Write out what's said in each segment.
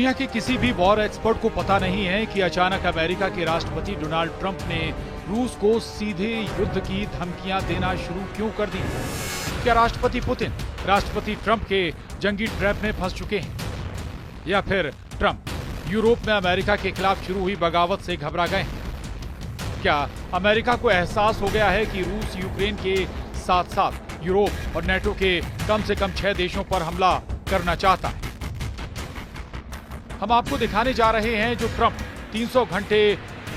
दुनिया के किसी भी वॉर एक्सपर्ट को पता नहीं है कि अचानक अमेरिका के राष्ट्रपति डोनाल्ड ट्रंप ने रूस को सीधे युद्ध की धमकियां देना शुरू क्यों कर दी। क्या राष्ट्रपति पुतिन राष्ट्रपति ट्रंप के जंगी ट्रैप में फंस चुके हैं, या फिर ट्रंप यूरोप में अमेरिका के खिलाफ शुरू हुई बगावत से घबरा गए हैं? क्या अमेरिका को एहसास हो गया है कि रूस यूक्रेन के साथ साथ यूरोप और नेटो के कम से कम 6 देशों पर हमला करना चाहता है? हम आपको दिखाने जा रहे हैं जो ट्रंप 300 घंटे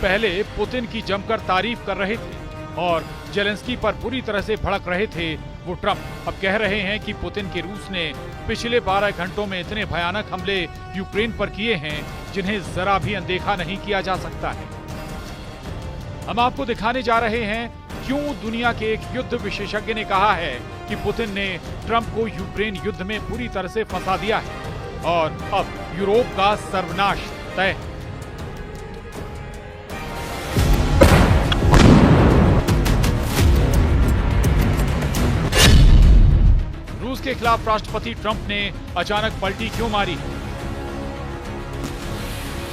पहले पुतिन की जमकर तारीफ कर रहे थे और जेलेंस्की पर बुरी तरह से भड़क रहे थे। वो ट्रंप अब कह रहे हैं कि पुतिन के रूस ने पिछले 12 घंटों में इतने भयानक हमले यूक्रेन पर किए हैं जिन्हें जरा भी अनदेखा नहीं किया जा सकता है। हम आपको दिखाने जा रहे हैं क्यों दुनिया के एक युद्ध विशेषज्ञ ने कहा है कि पुतिन ने ट्रंप को यूक्रेन युद्ध में पूरी तरह से फंसा दिया है और अब यूरोप का सर्वनाश तय। रूस के खिलाफ राष्ट्रपति ट्रंप ने अचानक पलटी क्यों मारी,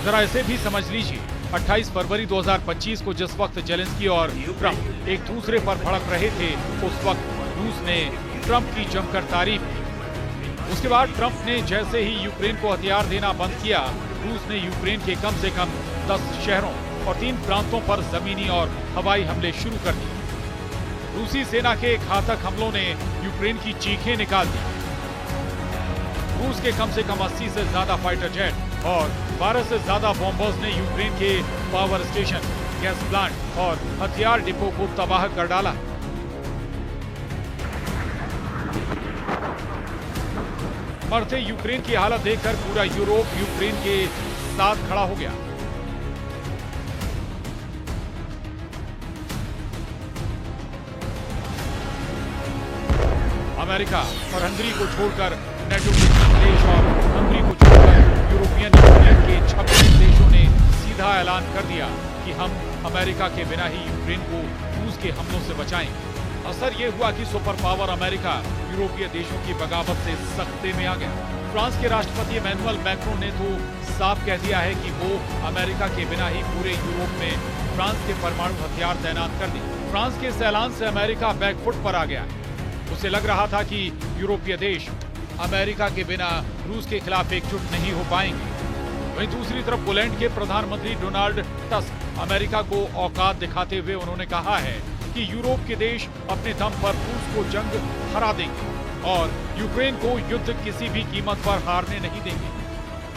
जरा इसे भी समझ लीजिए। 28 फरवरी 2025 को जिस वक्त जेलेंस्की और ट्रंप एक दूसरे पर भड़क रहे थे, उस वक्त रूस ने ट्रंप की जमकर तारीफ की। उसके बाद ट्रंप ने जैसे ही यूक्रेन को हथियार देना बंद किया, रूस ने यूक्रेन के कम से कम 10 शहरों और 3 प्रांतों पर जमीनी और हवाई हमले शुरू कर दिए। रूसी सेना के घातक हमलों ने यूक्रेन की चीखें निकाल दी। रूस के कम से कम 80 से ज्यादा फाइटर जेट और 12 से ज्यादा बॉम्बर्स ने यूक्रेन के पावर स्टेशन, गैस प्लांट और हथियार डिपो को तबाह कर डाला। मरते यूक्रेन की हालत देखकर पूरा यूरोप यूक्रेन के साथ खड़ा हो गया। अमेरिका और हंगरी को छोड़कर नेटो के देश और हंगरी को छोड़कर यूरोपियन यूनियन के 26 देशों ने सीधा ऐलान कर दिया कि हम अमेरिका के बिना ही यूक्रेन को रूस के हमलों से बचाएंगे। असर ये हुआ कि सुपर पावर अमेरिका यूरोपीय देशों की बगावत से सख्ते में आ गया। फ्रांस के राष्ट्रपति इमैनुअल मैक्रोन ने तो साफ कह दिया है कि वो अमेरिका के बिना ही पूरे यूरोप में फ्रांस के परमाणु हथियार तैनात कर दें। फ्रांस के इस ऐलान से अमेरिका बैकफुट पर आ गया है। उसे लग रहा था कि यूरोपीय देश अमेरिका के बिना रूस के खिलाफ एकजुट नहीं हो पाएंगे। वहीं दूसरी तरफ पोलैंड के प्रधानमंत्री डोनाल्ड टस्क अमेरिका को औकात दिखाते हुए उन्होंने कहा है कि यूरोप के देश अपने दम पर रूस को जंग हरा देंगे और यूक्रेन को युद्ध किसी भी कीमत पर हारने नहीं देंगे।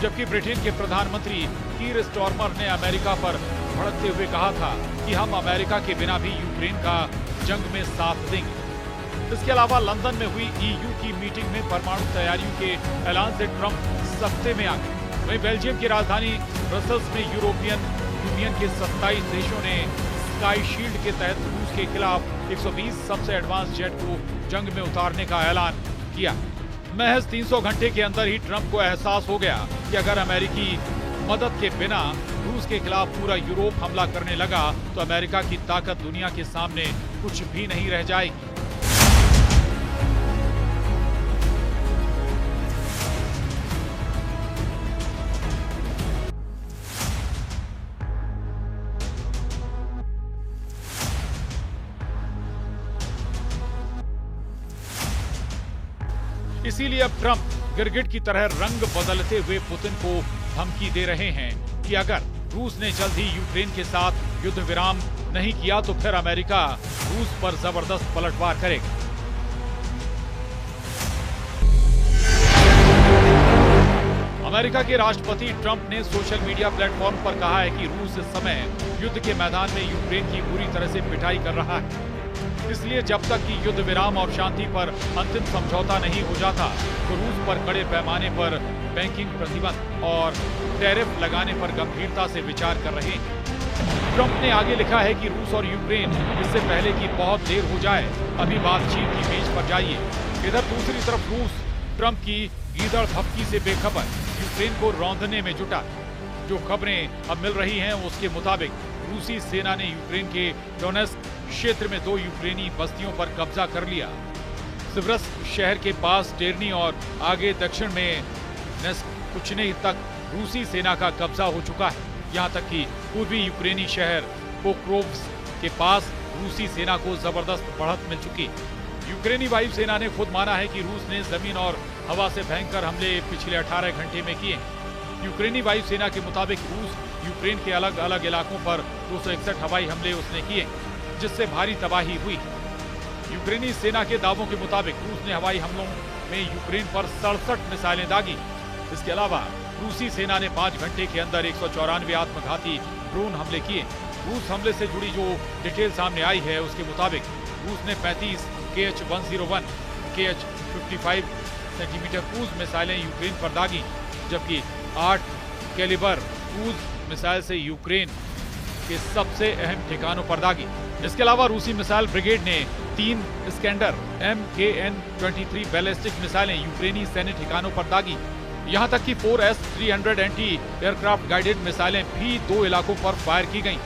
जबकि ब्रिटेन के प्रधानमंत्री कीर स्टारमर ने अमेरिका पर भड़कते हुए कहा था कि हम अमेरिका के बिना भी यूक्रेन का जंग में साथ देंगे। इसके अलावा लंदन में हुई EU की मीटिंग में परमाणु तैयारियों के ऐलान से ट्रंप सख्ते में आ गए। वहीं बेल्जियम की राजधानी ब्रसल्स में यूरोपियन यूनियन के 27 देशों ने स्काई शील्ड के तहत रूस के खिलाफ 120 सबसे एडवांस जेट को जंग में उतारने का ऐलान किया। महज 300 घंटे के अंदर ही ट्रंप को एहसास हो गया कि अगर अमेरिकी मदद के बिना रूस के खिलाफ पूरा यूरोप हमला करने लगा तो अमेरिका की ताकत दुनिया के सामने कुछ भी नहीं रह जाएगी। इसीलिए अब ट्रंप गिरगिट की तरह रंग बदलते हुए पुतिन को धमकी दे रहे हैं कि अगर रूस ने जल्द ही यूक्रेन के साथ युद्ध विराम नहीं किया तो फिर अमेरिका रूस पर जबरदस्त पलटवार करेगा। अमेरिका के राष्ट्रपति ट्रंप ने सोशल मीडिया प्लेटफॉर्म पर कहा है कि रूस इस समय युद्ध के मैदान में यूक्रेन की बुरी तरह से पिटाई कर रहा है। इसलिए जब तक कि युद्ध विराम और शांति पर अंतिम समझौता नहीं हो जाता तो रूस पर बड़े पैमाने पर बैंकिंग प्रतिबंध और टैरिफ लगाने पर गंभीरता से विचार कर रहे हैं। ट्रंप ने आगे लिखा है कि रूस और यूक्रेन इससे पहले कि बहुत देर हो जाए अभी बातचीत की मेज पर जाइए। इधर दूसरी तरफ रूस ट्रंप की गीदड़ भपकी से बेखबर यूक्रेन को रौंदने में जुटा। जो खबरें अब मिल रही हैं उसके मुताबिक रूसी सेना ने यूक्रेन के डोनेस्क क्षेत्र में 2 यूक्रेनी बस्तियों पर कब्जा कर लिया। सिवरस्क शहर के पास टेरनी और आगे दक्षिण में नेस्कुचने तक रूसी सेना का कब्जा हो चुका है। यहाँ तक कि पूर्वी यूक्रेनी शहर पोक्रोव्स्क के पास रूसी सेना को जबरदस्त बढ़त मिल चुकी है। यूक्रेनी वायुसेना ने खुद माना है कि रूस ने जमीन और हवा से भयंकर हमले पिछले 18 घंटे में किए। यूक्रेनी वायुसेना के मुताबिक रूस यूक्रेन के अलग अलग इलाकों पर 261 हवाई हमले उसने किए, जिससे भारी तबाही हुई। यूक्रेनी सेना के दावों के मुताबिक रूस ने हवाई हमलों में यूक्रेन पर 67 मिसाइलें दागी। इसके अलावा रूसी सेना ने 5 घंटे के अंदर 194 आत्मघाती ड्रोन हमले किए। रूस हमले से जुड़ी जो डिटेल सामने आई है उसके मुताबिक रूस ने 35 KH-101, KH-55 सेंटीमीटर क्रूज मिसाइलें यूक्रेन पर दागी, जबकि 8 कैलिबर क्रूज मिसाइल से यूक्रेन के सबसे अहम ठिकानों पर दागी। इसके अलावा रूसी मिसाइल ब्रिगेड ने 3 स्कैंडर MKN-23 बैलिस्टिक मिसाइलें यूक्रेनी सैन्य ठिकानों पर दागी। यहां तक कि 4S-300 एंटी एयरक्राफ्ट गाइडेड मिसाइलें भी 2 इलाकों पर फायर की गईं,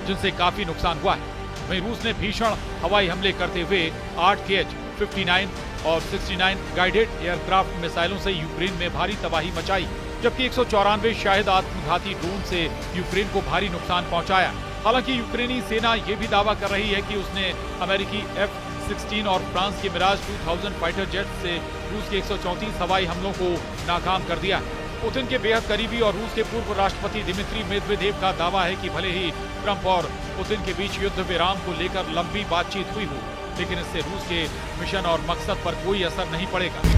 जिनसे काफी नुकसान हुआ है। वहीं रूस ने भीषण हवाई हमले करते हुए 8 KH-59 और 69 गाइडेड एयरक्राफ्ट मिसाइलों से यूक्रेन में भारी तबाही मचाई, जबकि 194 शायद आत्मघाती ड्रोन से यूक्रेन को भारी नुकसान पहुंचाया। हालांकि यूक्रेनी सेना ये भी दावा कर रही है कि उसने अमेरिकी F-16 और फ्रांस के मिराज 2000 फाइटर जेट से रूस के 134 हवाई हमलों को नाकाम कर दिया। पुतिन के बेहद करीबी और रूस के पूर्व राष्ट्रपति दिमित्री मेदवेदेव का दावा है कि भले ही ट्रंप और पुतिन के बीच युद्ध विराम को लेकर लंबी बातचीत हुई हो, लेकिन इससे रूस के मिशन और मकसद पर कोई असर नहीं पड़ेगा।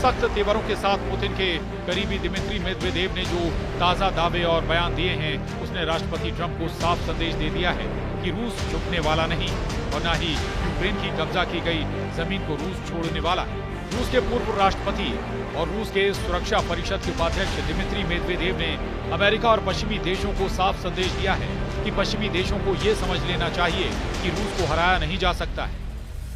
सख्त तेवरों के साथ पुतिन के करीबी दिमित्री मेदवेदेव ने जो ताजा दावे और बयान दिए हैं, उसने राष्ट्रपति ट्रंप को साफ संदेश दे दिया है कि रूस झुकने वाला नहीं और न ही यूक्रेन की कब्जा की गई जमीन को रूस छोड़ने वाला है। रूस के पूर्व राष्ट्रपति और रूस के सुरक्षा परिषद के उपाध्यक्ष दिमित्री मेदवेदेव ने अमेरिका और पश्चिमी देशों को साफ संदेश दिया है कि पश्चिमी देशों को ये समझ लेना चाहिए कि रूस को हराया नहीं जा सकता है।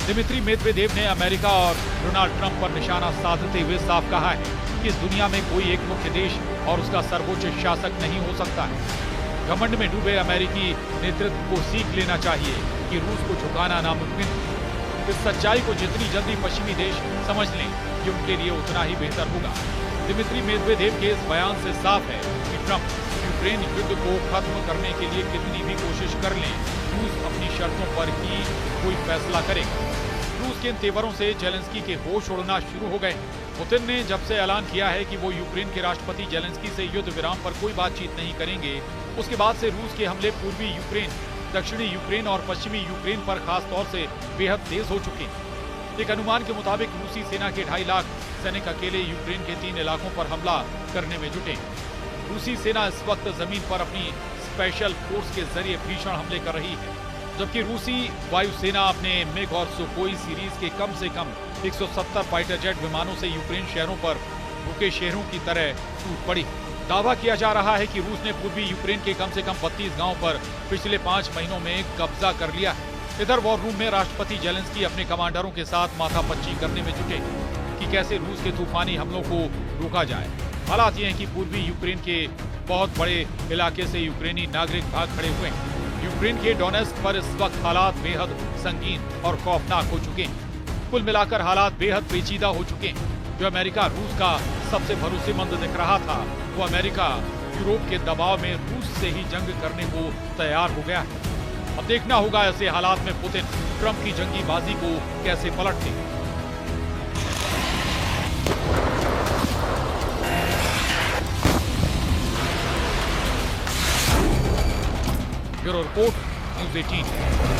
दिमित्री मेदवेदेव ने अमेरिका और डोनाल्ड ट्रंप पर निशाना साधते हुए साफ कहा है कि इस दुनिया में कोई एक मुख्य देश और उसका सर्वोच्च शासक नहीं हो सकता है। घमंड में डूबे अमेरिकी नेतृत्व को सीख लेना चाहिए कि रूस को झुकाना नामुमकिन है। इस सच्चाई को जितनी जल्दी पश्चिमी देश समझ लें कि उनके लिए उतना ही बेहतर होगा। दिमित्री मेदवेदेव के इस बयान से साफ है कि ट्रंप यूक्रेन युद्ध को खत्म करने के लिए कितनी भी कोशिश कर लें, रूस अपनी शर्तों पर ही कोई फैसला करेगा। रूस के इन तेवरों से जेलेंस्की के होश उड़ना शुरू हो गए। पुतिन ने जब से ऐलान किया है कि वो यूक्रेन के राष्ट्रपति जेलेंस्की से युद्ध विराम पर कोई बातचीत नहीं करेंगे, उसके बाद से रूस के हमले पूर्वी यूक्रेन, दक्षिणी यूक्रेन और पश्चिमी यूक्रेन पर खास तौर से बेहद तेज हो चुके हैं। एक अनुमान के मुताबिक रूसी सेना के 2.5 लाख सैनिक अकेले यूक्रेन के 3 इलाकों पर हमला करने में जुटे। रूसी सेना इस वक्त जमीन पर अपनी स्पेशल फोर्स के जरिए भीषण हमले कर रही है, जबकि रूसी वायुसेना अपने मिग और सुखोई सीरीज के कम से कम 170 फाइटर जेट विमानों से यूक्रेन शहरों पर भूखे शेरों की तरह टूट पड़ी। दावा किया जा रहा है कि रूस ने पूर्वी यूक्रेन के कम से कम 32 गांवों पर पिछले 5 महीनों में कब्जा कर लिया है। इधर वॉर रूम में राष्ट्रपति जेलेंस्की अपने कमांडरों के साथ माथापच्ची करने में जुटे कि कैसे रूस के तूफानी हमलों को रोका जाए। हालात ये हैं कि पूर्वी यूक्रेन के बहुत बड़े इलाके से यूक्रेनी नागरिक भाग खड़े हुए हैं। यूक्रेन के डोनेस्क पर इस वक्त हालात बेहद संगीन और खौफनाक हो चुके हैं। कुल मिलाकर हालात बेहद पेचीदा हो चुके हैं। जो अमेरिका रूस का सबसे भरोसेमंद दिख रहा था, वो अमेरिका यूरोप के दबाव में रूस से ही जंग करने को तैयार हो गया है। अब देखना होगा ऐसे हालात में पुतिन ट्रंप की जंगी बाजी को कैसे पलटते हैं। Bureau report, news 18।